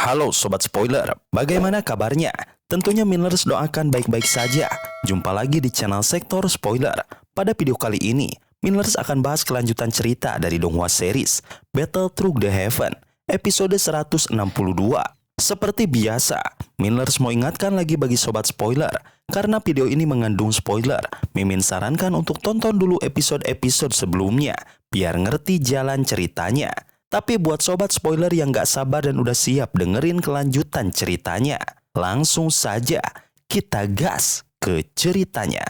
Halo Sobat Spoiler, bagaimana kabarnya? Tentunya Millers doakan baik-baik saja. Jumpa lagi di channel Sektor Spoiler. Pada video kali ini, Millers akan bahas kelanjutan cerita dari Donghua series Battle Through the Heaven, episode 162. Seperti biasa, Millers mau ingatkan lagi bagi Sobat Spoiler, karena video ini mengandung spoiler, Mimin sarankan untuk tonton dulu episode-episode sebelumnya, biar ngerti jalan ceritanya. Tapi buat Sobat Spoiler yang gak sabar dan udah siap dengerin kelanjutan ceritanya, langsung saja kita gas ke ceritanya.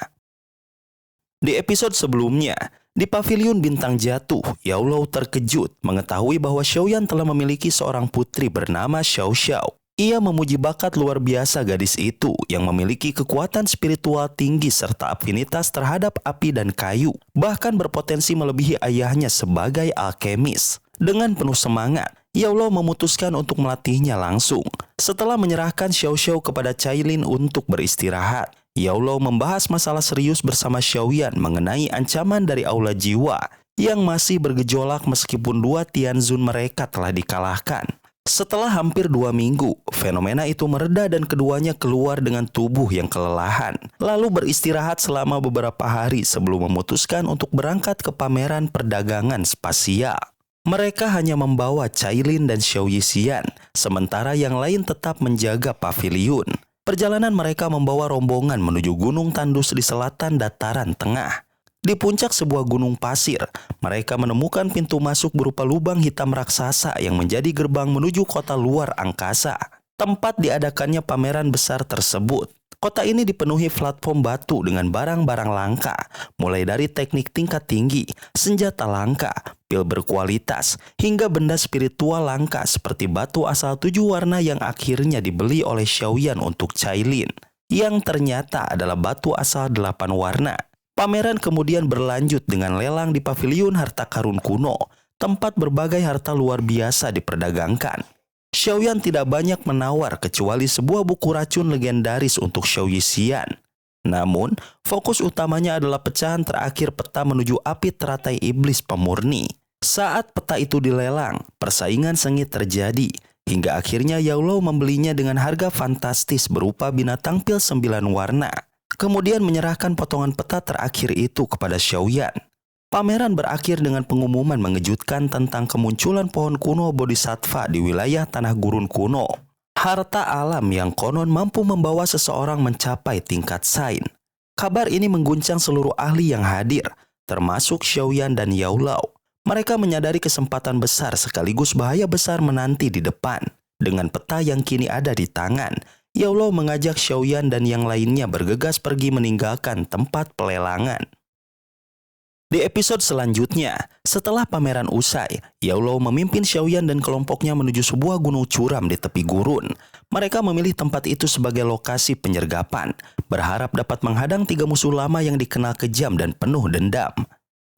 Di episode sebelumnya, di Pavilion Bintang Jatuh, Yaolou terkejut mengetahui bahwa Xiaoyan telah memiliki seorang putri bernama Xiao Xiao. Ia memuji bakat luar biasa gadis itu yang memiliki kekuatan spiritual tinggi serta afinitas terhadap api dan kayu, bahkan berpotensi melebihi ayahnya sebagai alkemis. Dengan penuh semangat, Yaolou memutuskan untuk melatihnya langsung. Setelah menyerahkan Xiao Xiao kepada Cailin untuk beristirahat, Yaolou membahas masalah serius bersama Xiaoyan mengenai ancaman dari aula jiwa yang masih bergejolak meskipun dua Tianzun mereka telah dikalahkan. Setelah hampir 2 minggu, fenomena itu mereda dan keduanya keluar dengan tubuh yang kelelahan, lalu beristirahat selama beberapa hari sebelum memutuskan untuk berangkat ke pameran perdagangan spasial. Mereka hanya membawa Cailin dan Xiao Yixian, sementara yang lain tetap menjaga pavilion. Perjalanan mereka membawa rombongan menuju Gunung Tandus di selatan dataran tengah. Di puncak sebuah gunung pasir, mereka menemukan pintu masuk berupa lubang hitam raksasa yang menjadi gerbang menuju kota luar angkasa. Tempat diadakannya pameran besar tersebut. Kota ini dipenuhi platform batu dengan barang-barang langka, mulai dari teknik tingkat tinggi, senjata langka, pil berkualitas, hingga benda spiritual langka seperti batu asal 7 warna yang akhirnya dibeli oleh Xiaoyan untuk Cailin, yang ternyata adalah batu asal 8 warna. Pameran kemudian berlanjut dengan lelang di Pavilion Harta Karun Kuno, tempat berbagai harta luar biasa diperdagangkan. Xiaoyan tidak banyak menawar kecuali sebuah buku racun legendaris untuk Xiao Yixian. Namun, fokus utamanya adalah pecahan terakhir peta menuju api teratai iblis pemurni. Saat peta itu dilelang, persaingan sengit terjadi, hingga akhirnya Yaolou membelinya dengan harga fantastis berupa binatang pil 9 warna. Kemudian menyerahkan potongan peta terakhir itu kepada Xiaoyan. Pameran berakhir dengan pengumuman mengejutkan tentang kemunculan pohon kuno Bodhisattva di wilayah Tanah Gurun kuno. Harta alam yang konon mampu membawa seseorang mencapai tingkat sain. Kabar ini mengguncang seluruh ahli yang hadir, termasuk Xiaoyan dan Yaolou. Mereka menyadari kesempatan besar sekaligus bahaya besar menanti di depan. Dengan peta yang kini ada di tangan, Yaolou mengajak Xiaoyan dan yang lainnya bergegas pergi meninggalkan tempat pelelangan. Di episode selanjutnya, setelah pameran usai, Yaolou memimpin Xiaoyan dan kelompoknya menuju sebuah gunung curam di tepi gurun. Mereka memilih tempat itu sebagai lokasi penyergapan, berharap dapat menghadang 3 musuh lama yang dikenal kejam dan penuh dendam.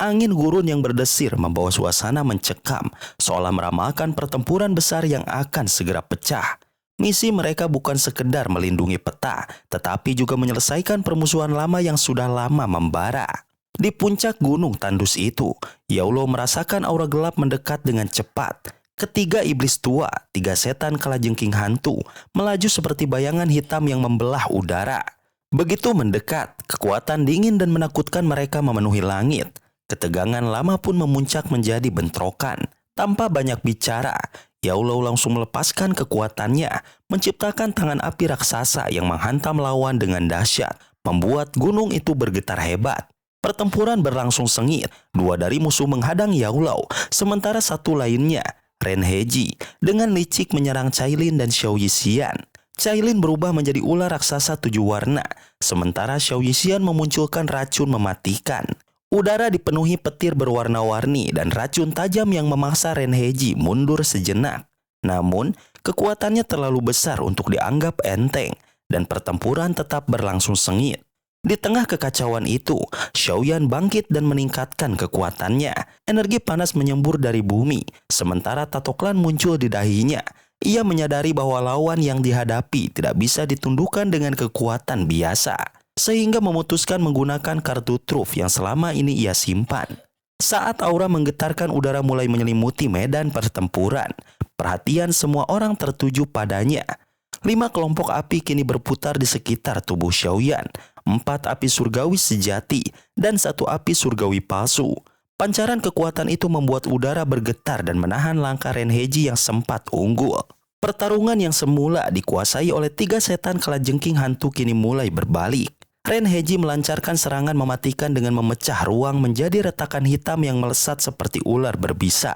Angin gurun yang berdesir membawa suasana mencekam, seolah meramalkan pertempuran besar yang akan segera pecah. Misi mereka bukan sekedar melindungi peta, tetapi juga menyelesaikan permusuhan lama yang sudah lama membara. Di puncak gunung tandus itu, Yaolou merasakan aura gelap mendekat dengan cepat. Ketiga iblis tua, 3 setan kalajengking hantu, melaju seperti bayangan hitam yang membelah udara. Begitu mendekat, kekuatan dingin dan menakutkan mereka memenuhi langit. Ketegangan lama pun memuncak menjadi bentrokan. Tanpa banyak bicara, Yaolou langsung melepaskan kekuatannya, menciptakan tangan api raksasa yang menghantam lawan dengan dahsyat, membuat gunung itu bergetar hebat. Pertempuran berlangsung sengit, 2 dari musuh menghadang Yaolou, sementara satu lainnya, Ren Heji, dengan licik menyerang Cailin dan Xiao Yixian. Cailin berubah menjadi ular raksasa 7 warna, sementara Xiao Yixian memunculkan racun mematikan. Udara dipenuhi petir berwarna-warni dan racun tajam yang memaksa Ren Heji mundur sejenak. Namun, kekuatannya terlalu besar untuk dianggap enteng, dan pertempuran tetap berlangsung sengit. Di tengah kekacauan itu, Xiaoyan bangkit dan meningkatkan kekuatannya. Energi panas menyembur dari bumi, sementara Tatoklan muncul di dahinya. Ia menyadari bahwa lawan yang dihadapi tidak bisa ditundukkan dengan kekuatan biasa, sehingga memutuskan menggunakan kartu truf yang selama ini ia simpan. Saat aura menggetarkan udara mulai menyelimuti medan pertempuran, perhatian semua orang tertuju padanya. 5 kelompok api kini berputar di sekitar tubuh Xiaoyan. 4 api surgawi sejati dan 1 api surgawi palsu. Pancaran kekuatan itu membuat udara bergetar dan menahan langkah Renheji yang sempat unggul. Pertarungan yang semula dikuasai oleh 3 setan kalajengking hantu kini mulai berbalik. Renheji melancarkan serangan mematikan dengan memecah ruang menjadi retakan hitam yang melesat seperti ular berbisa.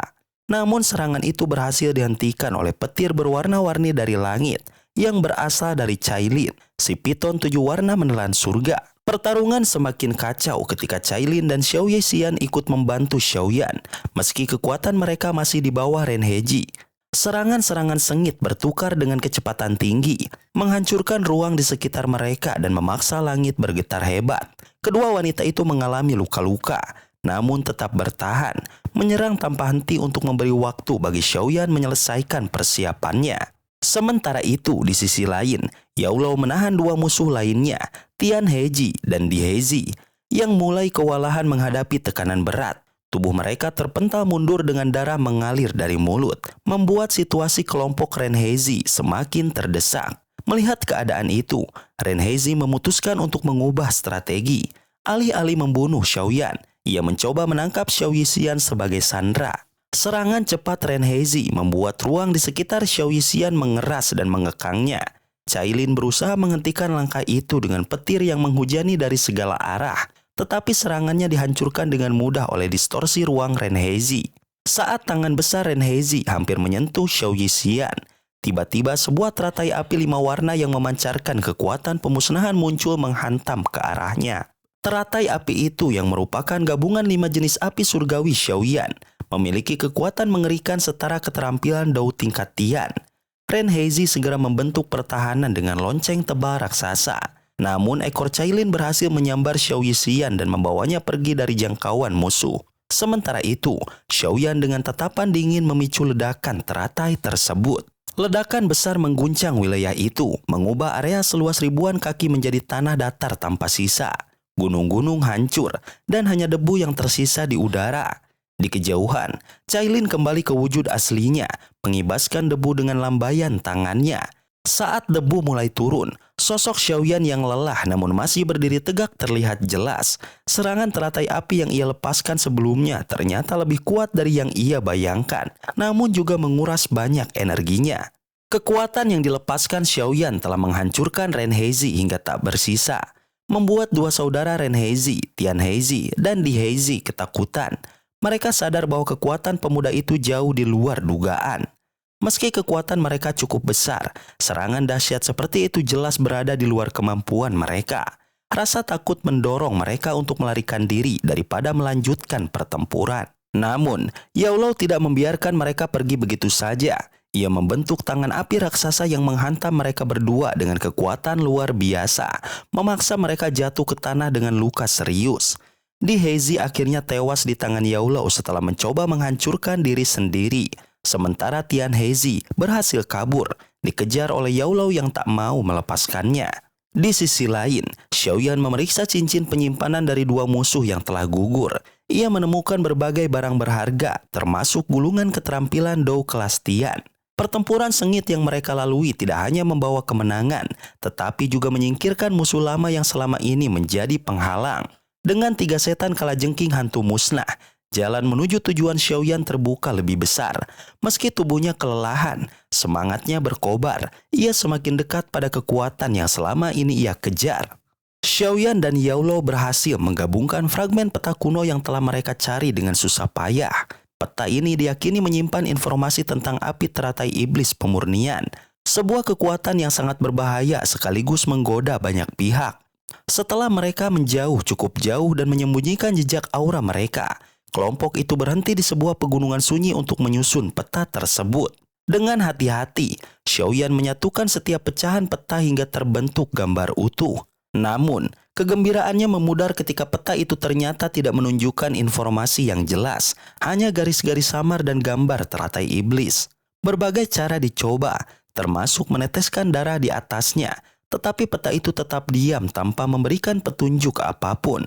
Namun serangan itu berhasil dihentikan oleh petir berwarna-warni dari langit yang berasal dari Cailin, si piton 7 warna menelan surga. Pertarungan semakin kacau ketika Cailin dan Xiao Yexian ikut membantu Xiaoyan, meski kekuatan mereka masih di bawah Renheji. Serangan-serangan sengit bertukar dengan kecepatan tinggi, menghancurkan ruang di sekitar mereka dan memaksa langit bergetar hebat. Kedua wanita itu mengalami luka-luka, namun tetap bertahan, menyerang tanpa henti untuk memberi waktu bagi Xiaoyan menyelesaikan persiapannya. Sementara itu, di sisi lain, Yao Lao menahan 2 musuh lainnya, Tian Heji dan Di Hezi, yang mulai kewalahan menghadapi tekanan berat. Tubuh mereka terpental mundur dengan darah mengalir dari mulut, membuat situasi kelompok Renheji semakin terdesak. Melihat keadaan itu, Renheji memutuskan untuk mengubah strategi. Alih-alih membunuh Xiaoyan, ia mencoba menangkap Xiao Yexian sebagai sandera. Serangan cepat Renheji membuat ruang di sekitar Xiao Yexian mengeras dan mengekangnya. Cailin berusaha menghentikan langkah itu dengan petir yang menghujani dari segala arah. Tetapi serangannya dihancurkan dengan mudah oleh distorsi ruang Renheji. Saat tangan besar Renheji hampir menyentuh Xiao Yexian, tiba-tiba sebuah teratai api 5 warna yang memancarkan kekuatan pemusnahan muncul menghantam ke arahnya. Teratai api itu yang merupakan gabungan 5 jenis api surgawi Xiaoyan, memiliki kekuatan mengerikan setara keterampilan Dao tingkat Tian. Renheji segera membentuk pertahanan dengan lonceng tebal raksasa. Namun ekor Cailin berhasil menyambar Xiao Yexian dan membawanya pergi dari jangkauan musuh. Sementara itu, Xiaoyan dengan tatapan dingin memicu ledakan teratai tersebut. Ledakan besar mengguncang wilayah itu, mengubah area seluas ribuan kaki menjadi tanah datar tanpa sisa. Gunung-gunung hancur dan hanya debu yang tersisa di udara. Di kejauhan, Cailin kembali ke wujud aslinya, mengibaskan debu dengan lambaian tangannya. Saat debu mulai turun, sosok Xiaoyan yang lelah namun masih berdiri tegak terlihat jelas. Serangan teratai api yang ia lepaskan sebelumnya ternyata lebih kuat dari yang ia bayangkan, namun juga menguras banyak energinya. Kekuatan yang dilepaskan Xiaoyan telah menghancurkan Renheji hingga tak bersisa, membuat 2 saudara Renheji, Tian Heji dan Di Hezi ketakutan. Mereka sadar bahwa kekuatan pemuda itu jauh di luar dugaan. Meski kekuatan mereka cukup besar, serangan dahsyat seperti itu jelas berada di luar kemampuan mereka. Rasa takut mendorong mereka untuk melarikan diri daripada melanjutkan pertempuran. Namun, Yao Lao tidak membiarkan mereka pergi begitu saja. Ia membentuk tangan api raksasa yang menghantam mereka berdua dengan kekuatan luar biasa, memaksa mereka jatuh ke tanah dengan luka serius. Di Hezi akhirnya tewas di tangan Yao Lao setelah mencoba menghancurkan diri sendiri. Sementara Tian Heji berhasil kabur, dikejar oleh Yao Lao yang tak mau melepaskannya. Di sisi lain, Xiaoyan memeriksa cincin penyimpanan dari 2 musuh yang telah gugur. Ia menemukan berbagai barang berharga, termasuk gulungan keterampilan Dao kelas Tian. Pertempuran sengit yang mereka lalui tidak hanya membawa kemenangan, tetapi juga menyingkirkan musuh lama yang selama ini menjadi penghalang. Dengan 3 setan kalajengking hantu musnah, jalan menuju tujuan Xiaoyan terbuka lebih besar. Meski tubuhnya kelelahan, semangatnya berkobar. Ia semakin dekat pada kekuatan yang selama ini ia kejar. Xiaoyan dan Yao Lao berhasil menggabungkan fragmen peta kuno yang telah mereka cari dengan susah payah. Peta ini diyakini menyimpan informasi tentang api teratai iblis pemurnian, sebuah kekuatan yang sangat berbahaya sekaligus menggoda banyak pihak. Setelah mereka menjauh cukup jauh dan menyembunyikan jejak aura mereka, kelompok itu berhenti di sebuah pegunungan sunyi untuk menyusun peta tersebut. Dengan hati-hati, Xiaoyan menyatukan setiap pecahan peta hingga terbentuk gambar utuh. Namun, kegembiraannya memudar ketika peta itu ternyata tidak menunjukkan informasi yang jelas, hanya garis-garis samar dan gambar teratai iblis. Berbagai cara dicoba, termasuk meneteskan darah di atasnya, tetapi peta itu tetap diam tanpa memberikan petunjuk apapun.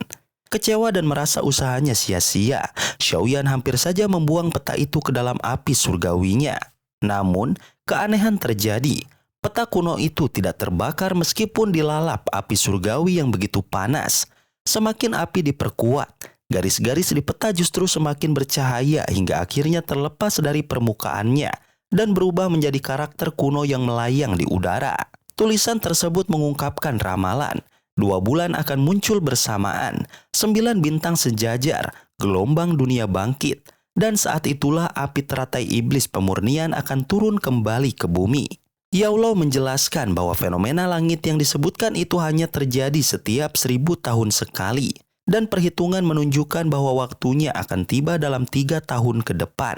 Kecewa dan merasa usahanya sia-sia, Xiaoyan hampir saja membuang peta itu ke dalam api surgawinya. Namun, keanehan terjadi. Peta kuno itu tidak terbakar meskipun dilalap api surgawi yang begitu panas. Semakin api diperkuat, garis-garis di peta justru semakin bercahaya hingga akhirnya terlepas dari permukaannya dan berubah menjadi karakter kuno yang melayang di udara. Tulisan tersebut mengungkapkan ramalan. 2 bulan akan muncul bersamaan, 9 bintang sejajar, gelombang dunia bangkit, dan saat itulah api teratai iblis pemurnian akan turun kembali ke bumi. Yaulo menjelaskan bahwa fenomena langit yang disebutkan itu hanya terjadi setiap 1000 tahun sekali, dan perhitungan menunjukkan bahwa waktunya akan tiba dalam 3 tahun ke depan.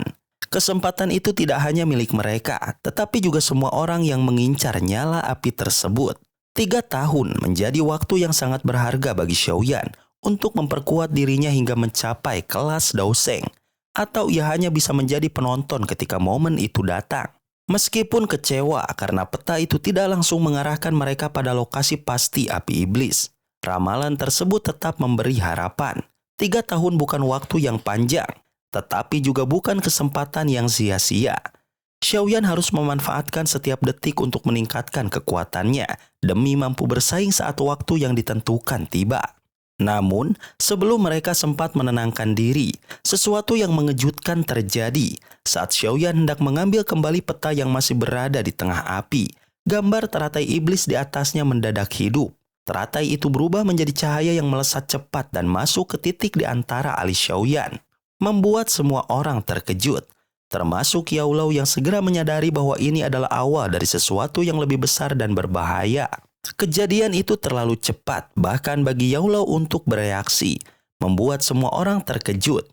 Kesempatan itu tidak hanya milik mereka, tetapi juga semua orang yang mengincar nyala api tersebut. 3 tahun menjadi waktu yang sangat berharga bagi Xiaoyan untuk memperkuat dirinya hingga mencapai kelas Daoseng, atau ia hanya bisa menjadi penonton ketika momen itu datang. Meskipun kecewa karena peta itu tidak langsung mengarahkan mereka pada lokasi pasti api iblis, ramalan tersebut tetap memberi harapan. 3 tahun bukan waktu yang panjang, tetapi juga bukan kesempatan yang sia-sia. Xiaoyan harus memanfaatkan setiap detik untuk meningkatkan kekuatannya demi mampu bersaing saat waktu yang ditentukan tiba. Namun, sebelum mereka sempat menenangkan diri, sesuatu yang mengejutkan terjadi. Saat Xiaoyan hendak mengambil kembali peta yang masih berada di tengah api, gambar teratai iblis di atasnya mendadak hidup. Teratai itu berubah menjadi cahaya yang melesat cepat dan masuk ke titik di antara alis Xiaoyan, membuat semua orang terkejut, termasuk Yaulo yang segera menyadari bahwa ini adalah awal dari sesuatu yang lebih besar dan berbahaya. Kejadian itu terlalu cepat, bahkan bagi Yaulo untuk bereaksi, membuat semua orang terkejut.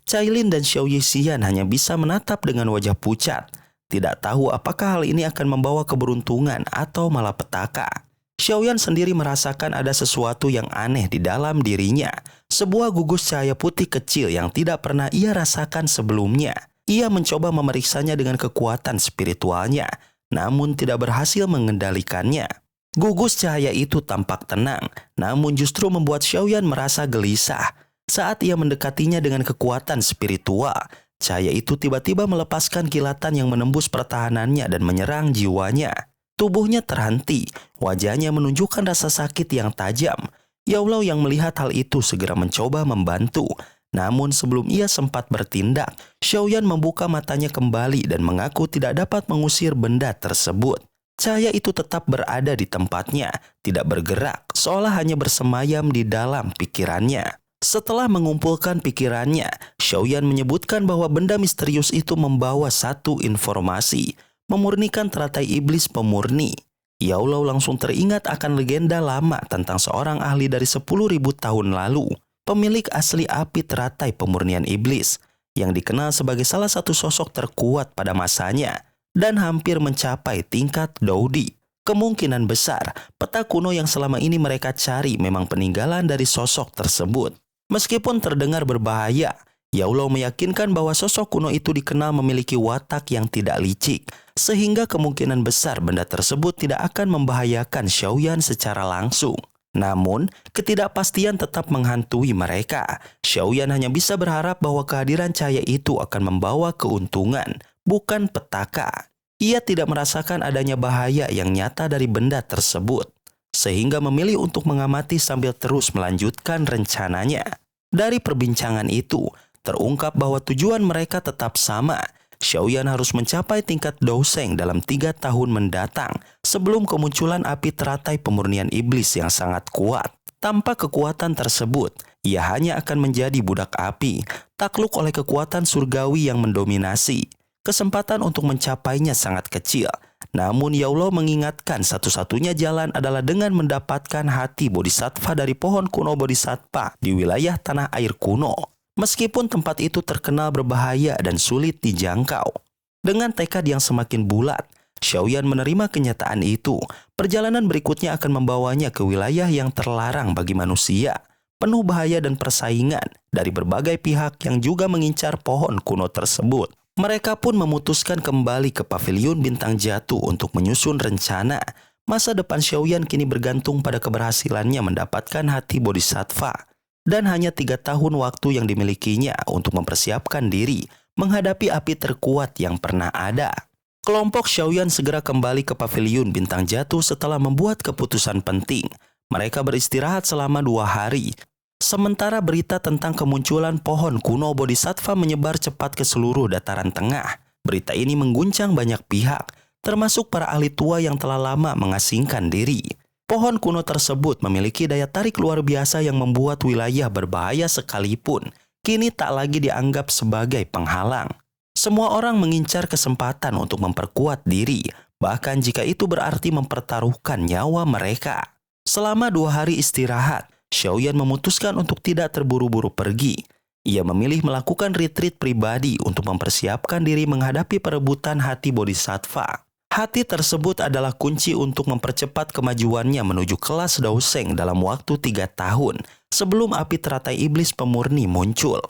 Cailin dan Xiao Yixian hanya bisa menatap dengan wajah pucat, tidak tahu apakah hal ini akan membawa keberuntungan atau malapetaka. Xiaoyan sendiri merasakan ada sesuatu yang aneh di dalam dirinya, sebuah gugus cahaya putih kecil yang tidak pernah ia rasakan sebelumnya. Ia mencoba memeriksanya dengan kekuatan spiritualnya, namun tidak berhasil mengendalikannya. Gugus cahaya itu tampak tenang, namun justru membuat Xiaoyan merasa gelisah. Saat ia mendekatinya dengan kekuatan spiritual, cahaya itu tiba-tiba melepaskan kilatan yang menembus pertahanannya dan menyerang jiwanya. Tubuhnya terhenti, wajahnya menunjukkan rasa sakit yang tajam. Yaulo yang melihat hal itu segera mencoba membantu. Namun sebelum ia sempat bertindak, Xiaoyan membuka matanya kembali dan mengaku tidak dapat mengusir benda tersebut. Cahaya itu tetap berada di tempatnya, tidak bergerak, seolah hanya bersemayam di dalam pikirannya. Setelah mengumpulkan pikirannya, Xiaoyan menyebutkan bahwa benda misterius itu membawa satu informasi, memurnikan teratai iblis pemurni. Yaulo langsung teringat akan legenda lama tentang seorang ahli dari 10.000 tahun lalu, pemilik asli api teratai pemurnian iblis, yang dikenal sebagai salah satu sosok terkuat pada masanya, dan hampir mencapai tingkat Daudi. Kemungkinan besar, peta kuno yang selama ini mereka cari memang peninggalan dari sosok tersebut. Meskipun terdengar berbahaya, Yaulo meyakinkan bahwa sosok kuno itu dikenal memiliki watak yang tidak licik, sehingga kemungkinan besar benda tersebut tidak akan membahayakan Xiaoyan secara langsung. Namun, ketidakpastian tetap menghantui mereka. Xiaoyan hanya bisa berharap bahwa kehadiran cahaya itu akan membawa keuntungan, bukan petaka. Ia tidak merasakan adanya bahaya yang nyata dari benda tersebut, sehingga memilih untuk mengamati sambil terus melanjutkan rencananya. Dari perbincangan itu, terungkap bahwa tujuan mereka tetap sama. Xiaoyan harus mencapai tingkat Daoseng dalam 3 tahun mendatang sebelum kemunculan api teratai pemurnian iblis yang sangat kuat. Tanpa kekuatan tersebut, ia hanya akan menjadi budak api, takluk oleh kekuatan surgawi yang mendominasi. Kesempatan untuk mencapainya sangat kecil. Namun Yaulo mengingatkan satu-satunya jalan adalah dengan mendapatkan hati bodhisattva dari pohon kuno bodhisattva di wilayah tanah air kuno. Meskipun tempat itu terkenal berbahaya dan sulit dijangkau. Dengan tekad yang semakin bulat, Xiaoyan menerima kenyataan itu. Perjalanan berikutnya akan membawanya ke wilayah yang terlarang bagi manusia, penuh bahaya dan persaingan dari berbagai pihak yang juga mengincar pohon kuno tersebut. Mereka pun memutuskan kembali ke pavilion bintang jatuh untuk menyusun rencana. Masa depan Xiaoyan kini bergantung pada keberhasilannya mendapatkan hati bodhisattva. Dan hanya 3 tahun waktu yang dimilikinya untuk mempersiapkan diri menghadapi api terkuat yang pernah ada. Kelompok Xiaoyan segera kembali ke paviliun bintang jatuh setelah membuat keputusan penting. Mereka beristirahat selama 2 hari. Sementara berita tentang kemunculan pohon kuno Bodhisattva menyebar cepat ke seluruh dataran tengah. Berita ini mengguncang banyak pihak, termasuk para ahli tua yang telah lama mengasingkan diri. Pohon kuno tersebut memiliki daya tarik luar biasa yang membuat wilayah berbahaya sekalipun kini tak lagi dianggap sebagai penghalang. Semua orang mengincar kesempatan untuk memperkuat diri, bahkan jika itu berarti mempertaruhkan nyawa mereka. Selama 2 hari istirahat, Xiaoyan memutuskan untuk tidak terburu-buru pergi. Ia memilih melakukan retreat pribadi untuk mempersiapkan diri menghadapi perebutan hati Bodhisattva. Hati tersebut adalah kunci untuk mempercepat kemajuannya menuju kelas Daoseng dalam waktu 3 tahun sebelum api teratai iblis pemurni muncul.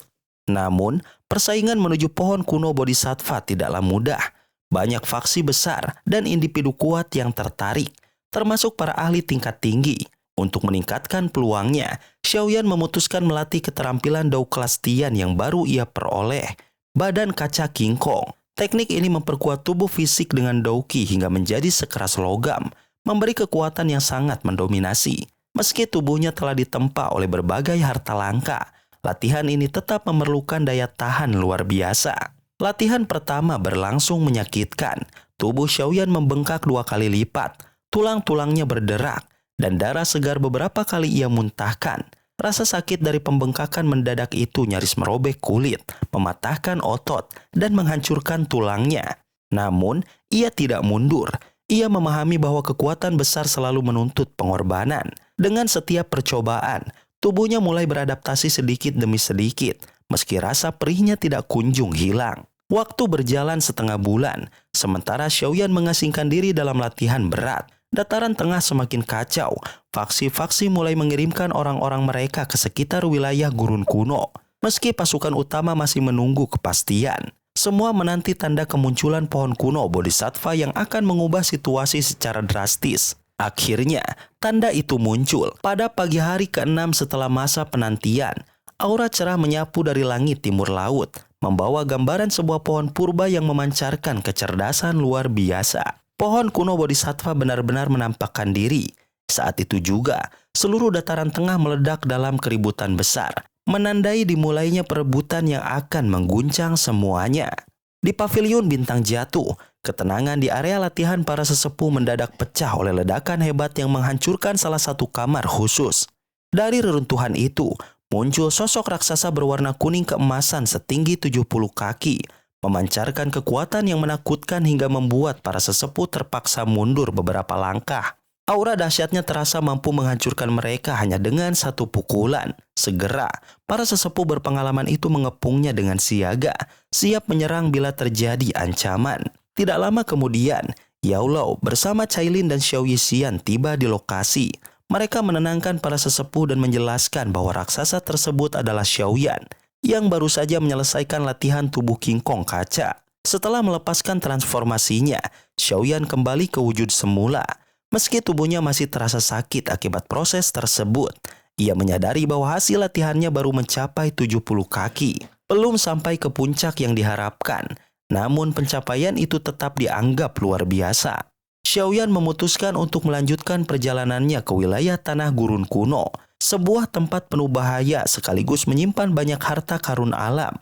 Namun, persaingan menuju pohon kuno Bodhisattva tidaklah mudah. Banyak faksi besar dan individu kuat yang tertarik, termasuk para ahli tingkat tinggi. Untuk meningkatkan peluangnya, Xiaoyan memutuskan melatih keterampilan Dao kelas Tian yang baru ia peroleh, badan kaca King Kong. Teknik ini memperkuat tubuh fisik dengan Dao Qi hingga menjadi sekeras logam, memberi kekuatan yang sangat mendominasi. Meski tubuhnya telah ditempa oleh berbagai harta langka, latihan ini tetap memerlukan daya tahan luar biasa. Latihan pertama berlangsung menyakitkan. Tubuh Xiaoyan membengkak 2 kali lipat, tulang-tulangnya berderak, dan darah segar beberapa kali ia muntahkan. Rasa sakit dari pembengkakan mendadak itu nyaris merobek kulit, mematahkan otot, dan menghancurkan tulangnya. Namun, ia tidak mundur. Ia memahami bahwa kekuatan besar selalu menuntut pengorbanan. Dengan setiap percobaan, tubuhnya mulai beradaptasi sedikit demi sedikit, meski rasa perihnya tidak kunjung hilang. Waktu berjalan setengah bulan, sementara Xiaoyan mengasingkan diri dalam latihan berat. Dataran tengah semakin kacau. Faksi-faksi mulai mengirimkan orang-orang mereka ke sekitar wilayah gurun kuno. Meski pasukan utama masih menunggu kepastian, semua menanti tanda kemunculan pohon kuno Bodhisattva yang akan mengubah situasi secara drastis. Akhirnya, tanda itu muncul pada pagi hari ke-6 setelah masa penantian. Aura cerah menyapu dari langit timur laut, membawa gambaran sebuah pohon purba yang memancarkan kecerdasan luar biasa. Pohon kuno Bodhisattva benar-benar menampakkan diri. Saat itu juga, seluruh dataran tengah meledak dalam keributan besar, menandai dimulainya perebutan yang akan mengguncang semuanya. Di paviliun bintang jatuh, ketenangan di area latihan para sesepuh mendadak pecah oleh ledakan hebat yang menghancurkan salah satu kamar khusus. Dari reruntuhan itu, muncul sosok raksasa berwarna kuning keemasan setinggi 70 kaki, memancarkan kekuatan yang menakutkan hingga membuat para sesepuh terpaksa mundur beberapa langkah. Aura dahsyatnya terasa mampu menghancurkan mereka hanya dengan satu pukulan. Segera, para sesepuh berpengalaman itu mengepungnya dengan siaga, siap menyerang bila terjadi ancaman. Tidak lama kemudian, Yao Lao bersama Cailin dan Xiao Yixian tiba di lokasi. Mereka menenangkan para sesepuh dan menjelaskan bahwa raksasa tersebut adalah Xiaoyan, yang baru saja menyelesaikan latihan tubuh King Kong kaca. Setelah melepaskan transformasinya, Xiaoyan kembali ke wujud semula. Meski tubuhnya masih terasa sakit akibat proses tersebut, ia menyadari bahwa hasil latihannya baru mencapai 70 kaki. Belum sampai ke puncak yang diharapkan, namun pencapaian itu tetap dianggap luar biasa. Xiaoyan memutuskan untuk melanjutkan perjalanannya ke wilayah tanah gurun kuno, sebuah tempat penuh bahaya sekaligus menyimpan banyak harta karun alam,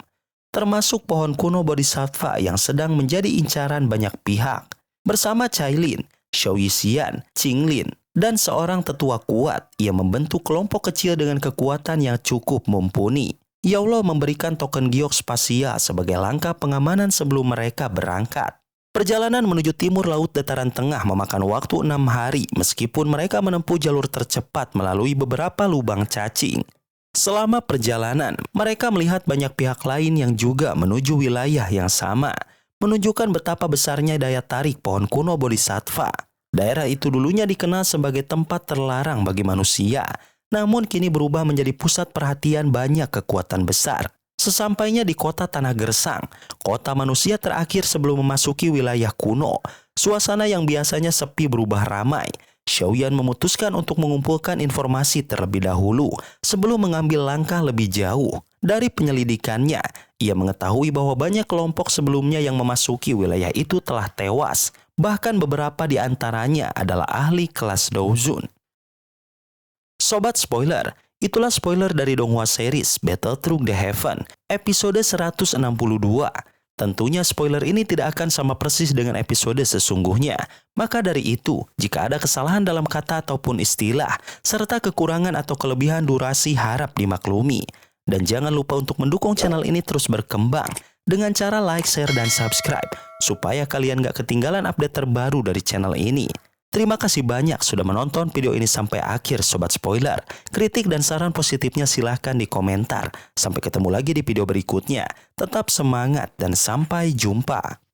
termasuk pohon kuno Bodhisattva yang sedang menjadi incaran banyak pihak. Bersama Cailin, Xiao Yixian, Qinglin, dan seorang tetua kuat, ia membentuk kelompok kecil dengan kekuatan yang cukup mumpuni. Yao Lao memberikan token giok spasial sebagai langkah pengamanan sebelum mereka berangkat. Perjalanan menuju timur laut dataran tengah memakan waktu 6 hari meskipun mereka menempuh jalur tercepat melalui beberapa lubang cacing. Selama perjalanan, mereka melihat banyak pihak lain yang juga menuju wilayah yang sama, menunjukkan betapa besarnya daya tarik pohon kuno Bodhisattva. Daerah itu dulunya dikenal sebagai tempat terlarang bagi manusia, namun kini berubah menjadi pusat perhatian banyak kekuatan besar. Sesampainya di kota Tanah Gersang, kota manusia terakhir sebelum memasuki wilayah kuno, suasana yang biasanya sepi berubah ramai. Xiaoyan memutuskan untuk mengumpulkan informasi terlebih dahulu sebelum mengambil langkah lebih jauh. Dari penyelidikannya, ia mengetahui bahwa banyak kelompok sebelumnya yang memasuki wilayah itu telah tewas. Bahkan beberapa di antaranya adalah ahli kelas Douzun. Sobat spoiler, itulah spoiler dari Donghua series Battle Through the Heaven, episode 162. Tentunya spoiler ini tidak akan sama persis dengan episode sesungguhnya. Maka dari itu, jika ada kesalahan dalam kata ataupun istilah, serta kekurangan atau kelebihan durasi harap dimaklumi. Dan jangan lupa untuk mendukung channel ini terus berkembang dengan cara like, share, dan subscribe, supaya kalian gak ketinggalan update terbaru dari channel ini. Terima kasih banyak sudah menonton video ini sampai akhir Sobat Spoiler. Kritik dan saran positifnya silahkan di komentar. Sampai ketemu lagi di video berikutnya. Tetap semangat dan sampai jumpa.